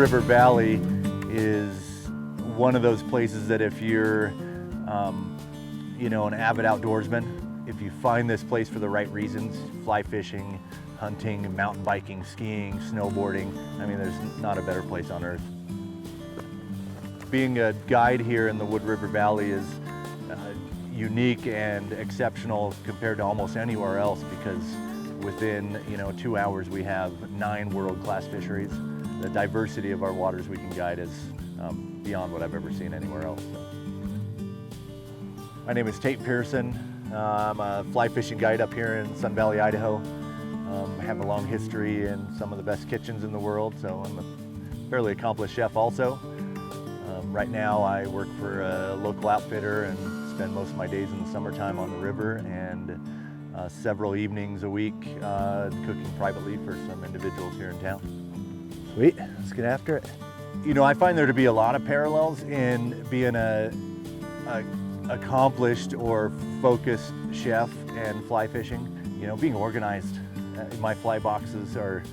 River Valley is one of those places that if you're, an avid outdoorsman, if you find this place for the right reasons, fly fishing, hunting, mountain biking, skiing, snowboarding, I mean, there's not a better place on earth. Being a guide here in the Wood River Valley is unique and exceptional compared to almost anywhere else, because within 2 hours we have 9 world-class fisheries. The diversity of our waters we can guide is beyond what I've ever seen anywhere else. My name is Taite Pearson. I'm a fly fishing guide up here in Sun Valley, Idaho. I have a long history in some of the best kitchens in the world, so I'm a fairly accomplished chef also. Right now I work for a local outfitter and spend most of my days in the summertime on the river, and several evenings a week cooking privately for some individuals here in town. Sweet, let's get after it. I find there to be a lot of parallels in being a accomplished or focused chef and fly fishing. Being organized. My fly boxes are,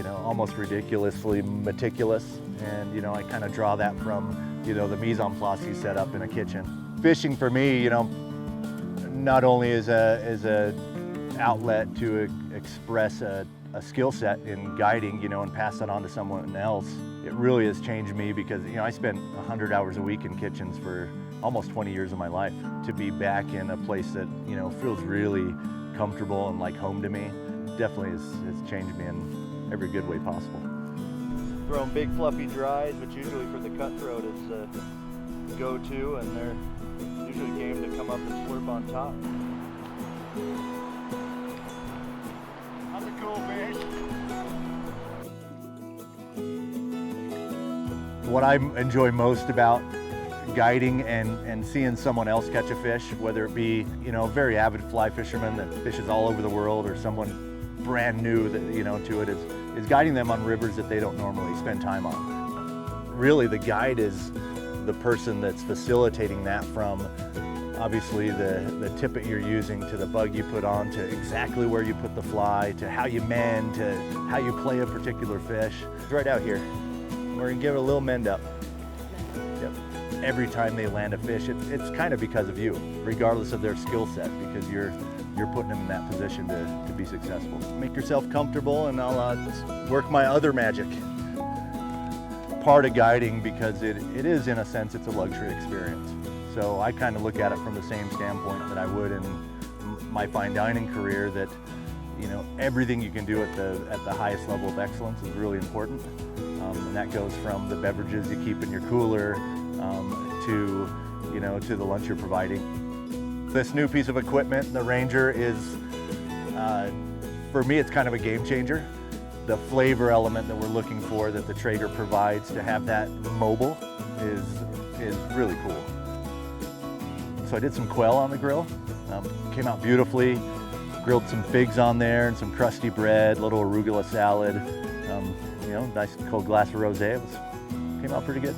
almost ridiculously meticulous, and I kind of draw that from, the mise en place you set up in a kitchen. Fishing for me, not only is a outlet to express a skill set in guiding, and pass that on to someone else. It really has changed me because, I spent 100 hours a week in kitchens for almost 20 years of my life. To be back in a place that, feels really comfortable and like home to me, definitely has changed me in every good way possible. Throwing big fluffy dries, which usually for the cutthroat is the go-to, and they're usually game to come up and slurp on top. That's a cool fish. What I enjoy most about guiding and seeing someone else catch a fish, whether it be, a very avid fly fisherman that fishes all over the world, or someone brand new that, to it, is guiding them on rivers that they don't normally spend time on. Really, the guide is the person that's facilitating that, from obviously the tippet you're using, to the bug you put on, to exactly where you put the fly, to how you mend, to how you play a particular fish. It's right out here. We're gonna give it a little mend up. Yep. Every time they land a fish, it's kind of because of you, regardless of their skill set, because you're putting them in that position to be successful. Make yourself comfortable, and I'll work my other magic. Part of guiding, because it is, in a sense, it's a luxury experience. So I kind of look at it from the same standpoint that I would in my fine dining career, that everything you can do at the highest level of excellence is really important. And that goes from the beverages you keep in your cooler to the lunch you're providing. This new piece of equipment, the Ranger, is, for me, it's kind of a game changer. The flavor element that we're looking for, that the Traeger provides to have that mobile, is really cool. So I did some quail on the grill. Came out beautifully. Grilled some figs on there and some crusty bread, a little arugula salad. Nice cold glass of rosé. Came out pretty good.